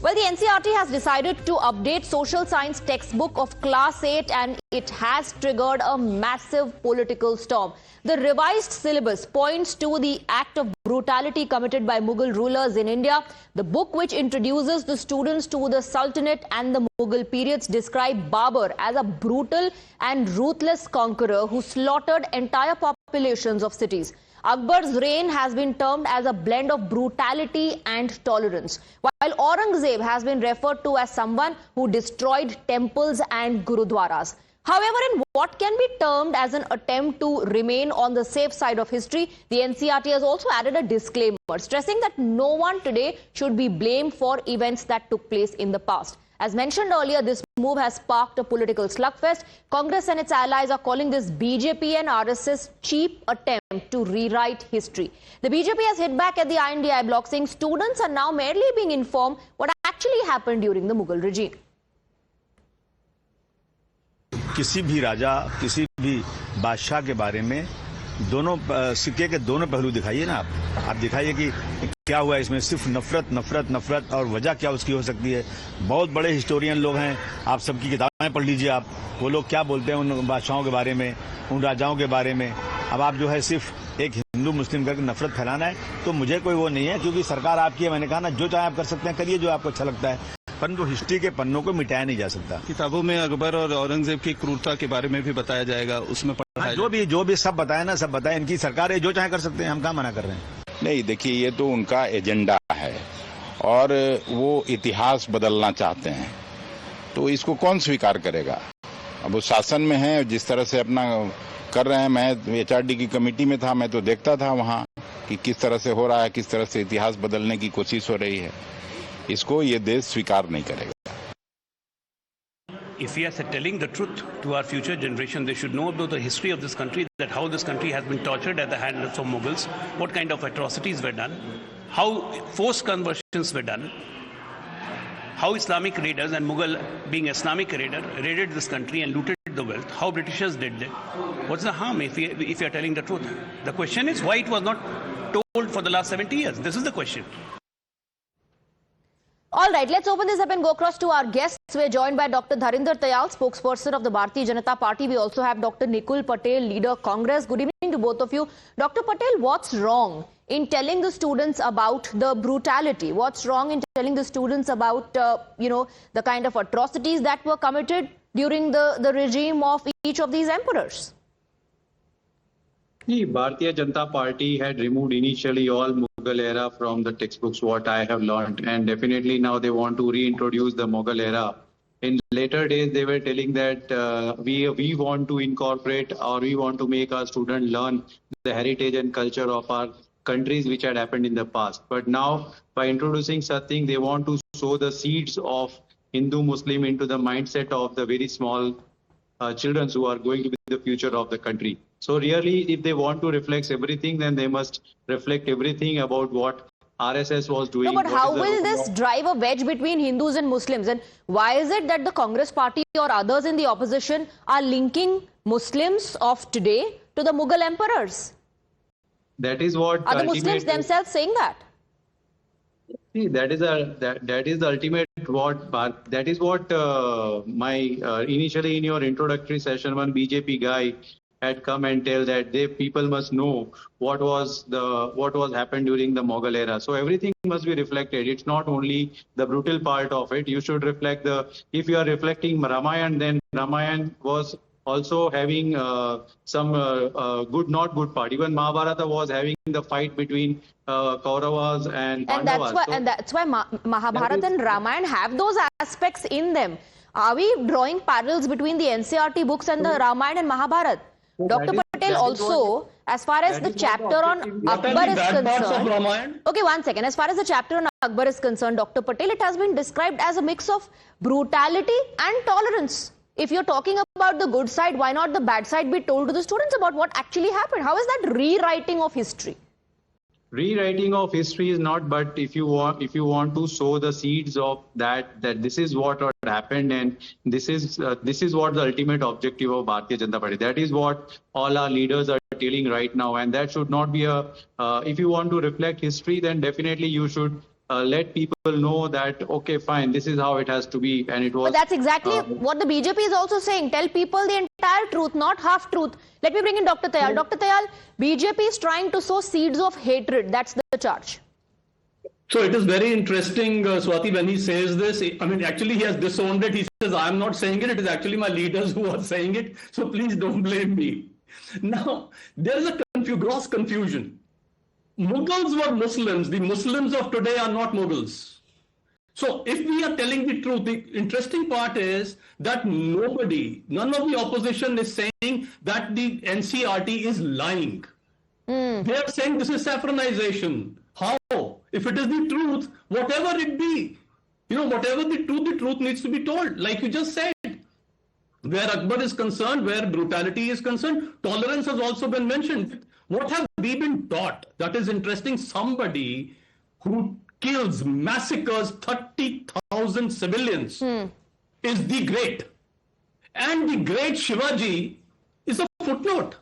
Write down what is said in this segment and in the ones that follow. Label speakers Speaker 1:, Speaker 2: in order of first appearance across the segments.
Speaker 1: Well, the NCRT has decided to update social science textbook of class 8 and it has triggered a massive political storm. The revised syllabus points to the act of brutality committed by Mughal rulers in India. The book, which introduces the students to the Sultanate and the Mughal periods, describe Babur as a brutal and ruthless conqueror who slaughtered entire populations of cities. Akbar's reign has been termed as a blend of brutality and tolerance, while Aurangzeb has been referred to as someone who destroyed temples and gurdwaras. However, in what can be termed as an attempt to remain on the safe side of history, the NCRT has also added a disclaimer, stressing that no one today should be blamed for events that took place in the past. As mentioned earlier, this move has sparked a political slugfest. Congress and its allies are calling this BJP and RSS cheap attempt to rewrite history. The BJP has hit back at the INDI Bloc, saying students are now merely being informed what actually happened during the Mughal regime.
Speaker 2: किसी भी राजा, किसी भी बादशाह के बारे में दोनों सिक्के के दोनों पहलू दिखाइए ना आप दिखाइए कि क्या हुआ इसमें, सिर्फ नफरत और वजह क्या उसकी हो सकती है। बहुत बड़े हिस्टोरियन लोग हैं, आप सबकी किताबें पढ़ लीजिए, आप वो लोग क्या बोलते हैं उन बादशाहों के बारे में, उन राजाओं के बारे में। अब आप जो है सिर्फ एक हिंदू मुस्लिम करके नफरत फैलाना है, तो मुझे कोई वो नहीं है, क्योंकि सरकार आपकी है। मैंने कहा ना, जो चाहे आप कर सकते हैं, करिए जो आपको अच्छा लगता है, परंतु हिस्ट्री के पन्नों को मिटाया नहीं जा सकता।
Speaker 3: किताबों में अकबर और औरंगजेब की क्रूरता के बारे में भी बताया जाएगा, उसमें
Speaker 2: जो भी सब बताया ना, सब बताया। इनकी सरकार है, जो चाहे कर सकते हैं, हम क्या मना कर रहे हैं।
Speaker 4: नहीं, देखिए, ये तो उनका एजेंडा है और वो इतिहास बदलना चाहते हैं, तो इसको कौन स्वीकार करेगा। अब वो शासन में है, जिस तरह से अपना कर रहे हैं। मैं NCERT की कमेटी में था, मैं तो देखता था वहाँ कि किस तरह से हो रहा है, किस तरह से इतिहास बदलने की कोशिश हो रही है। इसको ये देश स्वीकार नहीं करेगा।
Speaker 5: If we are telling the truth to our future generation, they should know about the history of this country, that how this country has been tortured at the hands of Mughals, what kind of atrocities were done, how forced conversions were done, how Islamic raiders and Mughal, being Islamic raider, raided this country and looted the wealth, how Britishers did it. What's the harm if you are telling the truth? The question is why it was not told for the last 70 years. This is the question.
Speaker 1: All right, let's open this up and go across to our guests. We're joined by Dr. Dharinder Tayal, spokesperson of the Bharatiya Janata Party. We also have Dr. Nikul Patel, leader Congress. Good evening to both of you. Dr. Patel, what's wrong in telling the students about the brutality? What's wrong in telling the students about, the kind of atrocities that were committed during the regime of each of these emperors?
Speaker 6: The Bharatiya Janata Party had removed initially all Mughal era from the textbooks, what I have learned, and definitely now they want to reintroduce the Mughal era. In later days, they were telling that we want to incorporate, or we want to make our students learn the heritage and culture of our countries which had happened in the past. But now, by introducing such thing, they want to sow the seeds of Hindu-Muslim into the mindset of the very small children who are going to be the future of the country. So really, if they want to reflect everything, then they must reflect everything about what RSS was doing.
Speaker 1: No, but how will this drive a wedge between Hindus and Muslims? And why is it that the Congress party or others in the opposition are linking Muslims of today to the Mughal emperors?
Speaker 6: That is what...
Speaker 1: Are the Muslims themselves saying that?
Speaker 6: See, that is the ultimate that is what initially in your introductory session, one BJP guy had come and tell that people must know what was happened during the Mughal era. So everything must be reflected. It's not only the brutal part of it. You should reflect if you are reflecting Ramayana, then Ramayana was also having some not good part. Even Mahabharata was having the fight between Kauravas and Pandavas.
Speaker 1: And that's why Mahabharata and Ramayana have those aspects in them. Are we drawing parallels between the NCRT books and the Ramayana and Mahabharata? So Dr. Patel, also, as far as the chapter on Akbar is concerned... Okay, one second. As far as the chapter on Akbar is concerned, Dr. Patel, it has been described as a mix of brutality and tolerance. If you're talking about the good side, why not the bad side be told to the students about what actually happened? How is that rewriting of history?
Speaker 6: Rewriting of history is not, but if you want to sow the seeds of that this is what happened, and this is what the ultimate objective of Bharatiya Janata Party. That is what all our leaders are telling right now, and that should not be if you want to reflect history, then definitely you should let people know that, okay, fine, this is how it has to be. And it was.
Speaker 1: But that's exactly what the BJP is also saying. Tell people the entire truth, not half truth. Let me bring in Dr. Tayal. Dr. Tayal, BJP is trying to sow seeds of hatred. That's the charge.
Speaker 7: So it is very interesting, Swati, when he says this. I mean, actually, he has disowned it. He says, I'm not saying it. It is actually my leaders who are saying it. So please don't blame me. Now, there is a gross confusion. Mughals were Muslims. The Muslims of today are not Mughals. So if we are telling the truth, the interesting part is that none of the opposition is saying that the NCRT is lying. They are saying this is saffronization. How? If it is the truth, whatever it be, whatever the truth needs to be told, like you just said. Where Akbar is concerned, where brutality is concerned, tolerance has also been mentioned. What have we been taught? That is interesting. Somebody who kills, massacres 30,000 civilians is the great. And the great Shivaji is a footnote.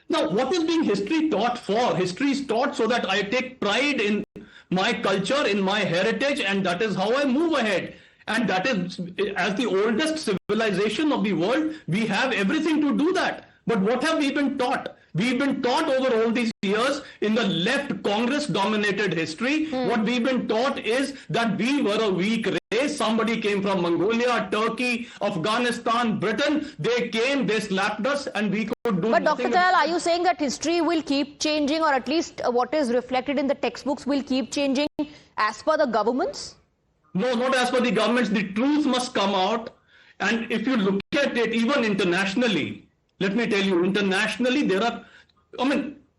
Speaker 7: Now, what is being history taught for? History is taught so that I take pride in my culture, in my heritage, and that is how I move ahead. And that is, as the oldest civilization of the world, we have everything to do that. But what have we been taught? We've been taught over all these years in the left Congress-dominated history. What we've been taught is that we were a weak race. Somebody came from Mongolia, Turkey, Afghanistan, Britain. They came, they slapped us, and we could do
Speaker 1: But Dr.
Speaker 7: nothing.
Speaker 1: Tayal, are you saying that history will keep changing, or at least what is reflected in the textbooks will keep changing as per the governments?
Speaker 7: No, not as per the governments. The truth must come out. And if you look at it, even internationally, let me tell you, internationally,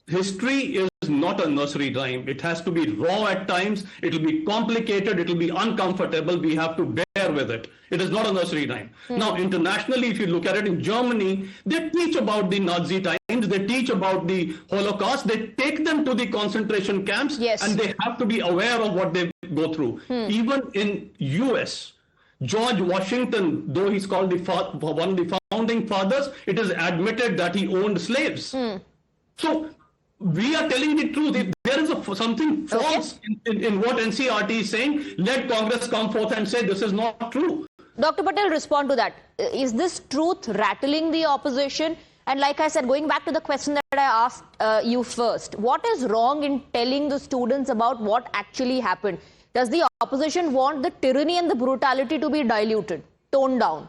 Speaker 7: history is not a nursery rhyme. It has to be raw at times. It will be complicated. It will be uncomfortable. We have to bear with it. It is not a nursery rhyme. Now, internationally, if you look at it in Germany, they teach about the Nazi times. They teach about the Holocaust. They take them to the concentration camps.
Speaker 1: Yes.
Speaker 7: And they have to be aware of what they go through. Even in US, George Washington, though he's called one of the founding fathers, it is admitted that he owned slaves. So we are telling the truth. If there is something false in what NCRT is saying, let Congress come forth and say this is not true.
Speaker 1: Dr. Patel, respond to that. Is this truth rattling the opposition? And like I said, going back to the question that I asked you first, what is wrong in telling the students about what actually happened? Does the opposition want the tyranny and the brutality to be diluted, toned down?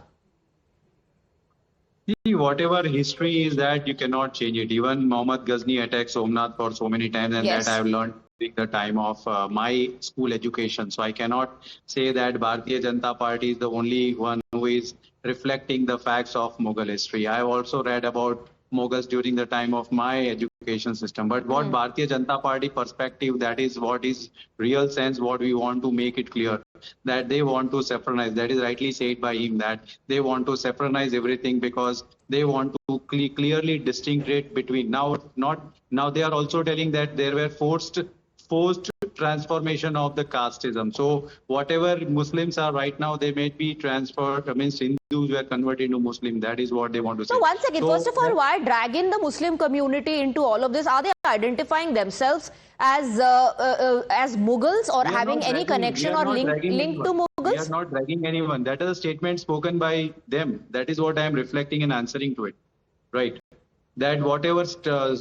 Speaker 6: See, whatever history is that, you cannot change it. Even Muhammad Ghazni attacked Somnath for so many times, and
Speaker 1: Yes.
Speaker 6: that I have learned during the time of my school education. So I cannot say that Bharatiya Janata Party is the only one who is reflecting the facts of Mughal history. I have also read about Mughals during the time of my education system. But what Bharatiya Janata Party perspective, that is what is real sense, what we want to make it clear, that they want to saffronize. That is rightly said by him, that they want to saffronize everything because they want to clearly distinguish between now they are also telling that there were forced transformation of the casteism. So whatever Muslims are right now, they may be transferred. I mean, Hindus were converted into Muslim. That is what they want to say.
Speaker 1: So one second, first of all, why drag in the Muslim community into all of this? Are they identifying themselves as Mughals or having any connection or link to Mughals?
Speaker 6: We are not dragging anyone. That is a statement spoken by them. That is what I am reflecting and answering to it. Right. That whatever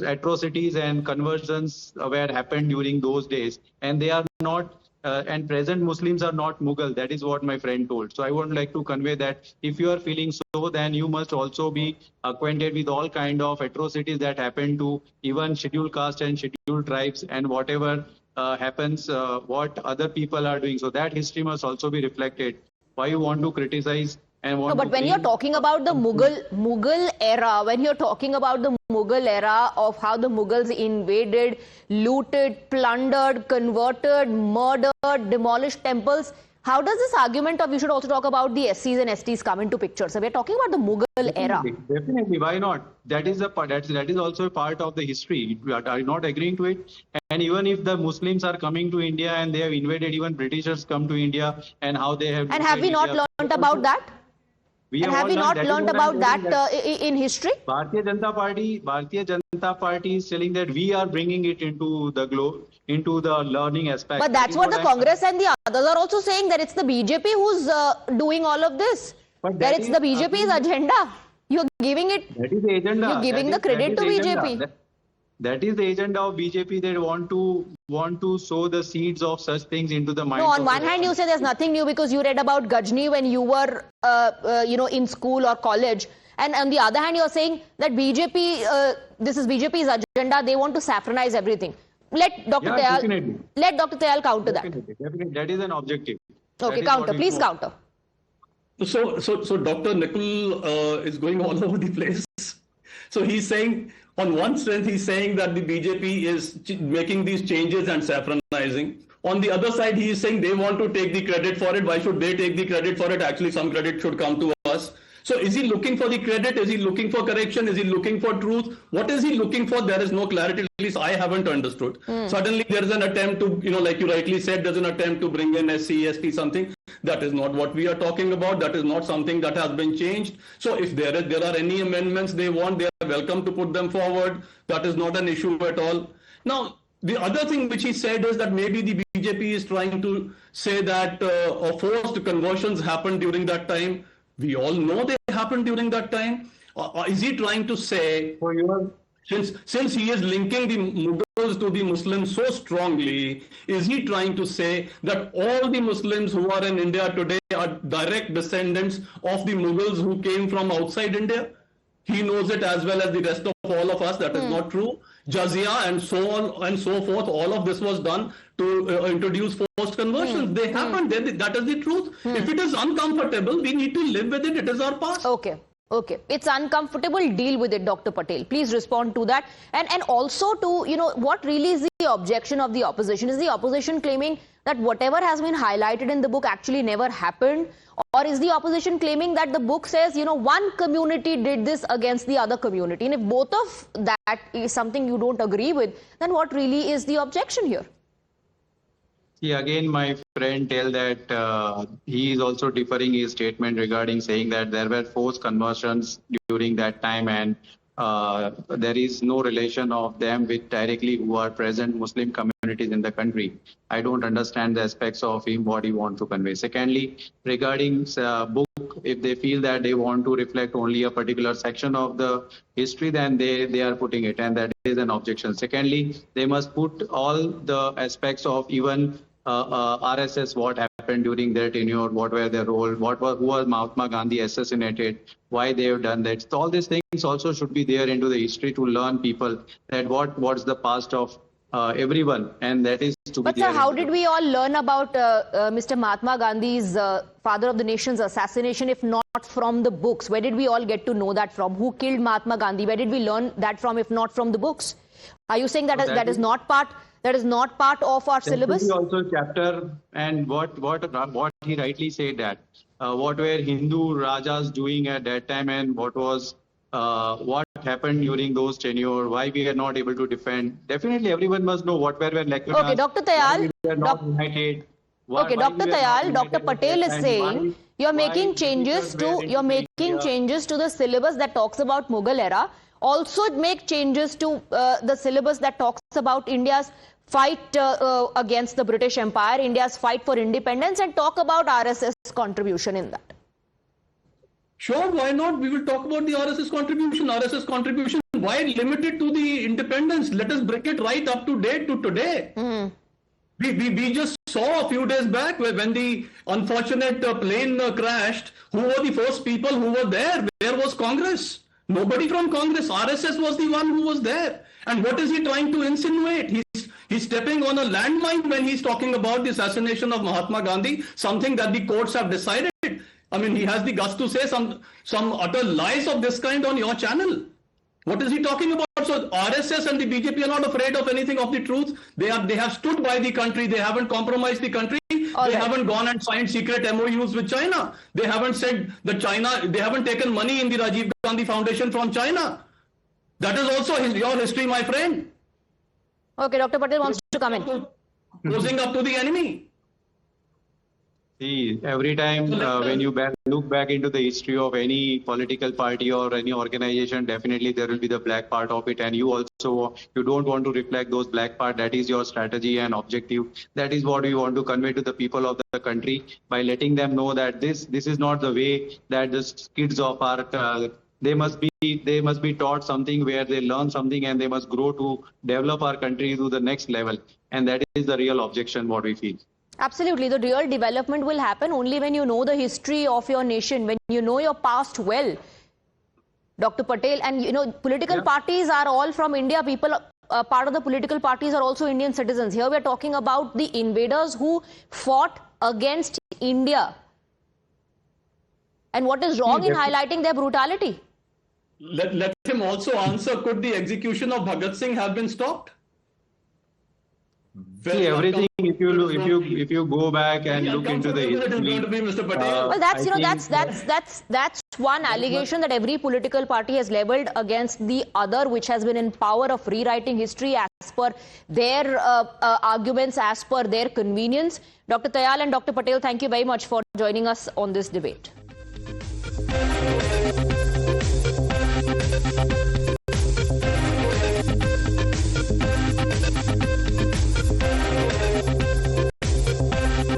Speaker 6: atrocities and conversions were happened during those days, and they are not, and present Muslims are not Mughal. That is what my friend told. So I would like to convey that if you are feeling so, then you must also be acquainted with all kind of atrocities that happen to even scheduled caste and scheduled tribes, and whatever happens, what other people are doing. So that history must also be reflected. Why you want to criticize?
Speaker 1: No, but when you're talking about the Mughal era, when you're talking about the Mughal era of how the Mughals invaded, looted, plundered, converted, murdered, demolished temples, how does this argument of we should also talk about the SCs and STs come into picture? So we're talking about the Mughal era.
Speaker 6: Definitely, why not? That is a part. That is also a part of the history. We are not agreeing to it. And even if the Muslims are coming to India and they have invaded, even Britishers come to India, and how they have.
Speaker 1: And have we not learnt about that?
Speaker 6: We
Speaker 1: And
Speaker 6: have
Speaker 1: have we
Speaker 6: all
Speaker 1: not
Speaker 6: learned.
Speaker 1: learned about that in history?
Speaker 6: Bharatiya Janata Party is telling that we are bringing it into the learning aspect.
Speaker 1: But that's what the Congress and the others are also saying, that it's the BJP who's doing all of this. That it's the BJP's agenda. You're giving it.
Speaker 6: That is the agenda.
Speaker 1: You're giving the credit to BJP.
Speaker 6: That is the agenda of BJP. They want to sow the seeds of such things into the mind.
Speaker 1: No, on one hand you say there's nothing new because you read about Gajni when you were, in school or college. And on the other hand, you're saying that BJP, this is BJP's agenda. They want to saffronize everything. Let Dr. Tayal counter that.
Speaker 6: Definitely. That is an objective.
Speaker 1: Okay, counter. Please counter.
Speaker 7: So Dr. Nikul is going all over the place. So he's saying, on one strength, he's saying that the BJP is making these changes and saffronizing. On the other side, he is saying they want to take the credit for it. Why should they take the credit for it? Actually, some credit should come to us. So is he looking for the credit? Is he looking for correction? Is he looking for truth? What is he looking for? There is no clarity. At least I haven't understood. Suddenly there is an attempt to, like you rightly said, there's an attempt to bring in SC, something. That is not what we are talking about. That is not something that has been changed. So if there are any amendments they want, they are welcome to put them forward. That is not an issue at all. Now, the other thing which he said is that maybe the BJP is trying to say that forced conversions happened during that time. We all know they happened during that time. Is he trying to say, since he is linking the Mughals to the Muslims so strongly, is he trying to say that all the Muslims who are in India today are direct descendants of the Mughals who came from outside India? He knows it as well as the rest of all of us. That is not true. Jizya and so on and so forth, all of this was done to introduce forced conversions. They happened. That is the truth. If it is uncomfortable, we need to live with it. It is our past.
Speaker 1: Okay. It's uncomfortable. Deal with it, Dr. Patel. Please respond to that. And also to, what really is the objection of the opposition? Is the opposition claiming that whatever has been highlighted in the book actually never happened? Or is the opposition claiming that the book says, one community did this against the other community? And if both of that is something you don't agree with, then what really is the objection here?
Speaker 6: See, again, my friend tell that he is also differing his statement regarding saying that there were forced conversions during that time and there is no relation of them with directly who are present Muslim communities in the country. I don't understand the aspects of him, what he wants to convey. Secondly, regarding book, if they feel that they want to reflect only a particular section of the history, then they are putting it, and that is an objection. Secondly, they must put all the aspects of even RSS, what happened during their tenure, what were their role, who was Mahatma Gandhi assassinated, why they have done that. So all these things also should be there into the history to learn people that what's the past of everyone, and that is to
Speaker 1: but
Speaker 6: be
Speaker 1: sir,
Speaker 6: there.
Speaker 1: how did we all learn about Mr. Mahatma Gandhi's father of the nation's assassination if not from the books? Where did we all get to know that from? Who killed Mahatma Gandhi? Where did we learn that from if not from the books? Are you saying that that is not part of our syllabus?
Speaker 6: Also chapter, and what he rightly said that what were Hindu Rajas doing at that time, and what happened during those tenure, why we are not able to defend. Definitely everyone must know what were Lacunas.
Speaker 1: Okay, Dr. Tayal.
Speaker 6: United.
Speaker 1: Okay, Dr. Tayal, Dr. Patel is saying you're making changes to the syllabus that talks about Mughal era. Also make changes to the syllabus that talks about India's fight against the British Empire, India's fight for independence, and talk about RSS contribution in that.
Speaker 7: Sure, why not? We will talk about the RSS contribution. RSS contribution, why limited to the independence? Let us bring it right up to date to today. We just saw a few days back when the unfortunate plane crashed. Who were the first people who were there? Where was Congress? Nobody from Congress. RSS was the one who was there. And what is he trying to insinuate? He's stepping on a landmine when he's talking about the assassination of Mahatma Gandhi, something that the courts have decided. I mean, he has the guts to say some utter lies of this kind on your channel. What is he talking about? So RSS and the BJP are not afraid of anything of the truth. They have stood by the country. They haven't compromised the country. They haven't gone and signed secret MOUs with China. They haven't said that they haven't taken money in the Rajiv Gandhi Foundation from China. That is also your history, my friend.
Speaker 1: Okay, Dr. Patel wants to come in.
Speaker 7: Closing up to the enemy.
Speaker 6: See, every time when you look back into the history of any political party or any organization, definitely there will be the black part of it, and you don't want to reflect those black part. That is your strategy and objective. That is what we want to convey to the people of the country by letting them know that this is not the way that the kids of our they must be taught something where they learn something and they must grow to develop our country to the next level, and that is the real objection what we feel.
Speaker 1: Absolutely. The real development will happen only when you know the history of your nation, when you know your past well, Dr. Patel. And, political parties are all from India. People, part of the political parties are also Indian citizens. Here we are talking about the invaders who fought against India. And what is wrong in highlighting their brutality?
Speaker 7: Let him also answer, could the execution of Bhagat Singh have been stopped?
Speaker 6: See, everything, if you go back and look into the history,
Speaker 1: well, that's one allegation that every political party has leveled against the other, which has been in power of rewriting history as per their arguments, as per their convenience. Dr. Tayal and Dr. Patel, thank you very much for joining us on this debate.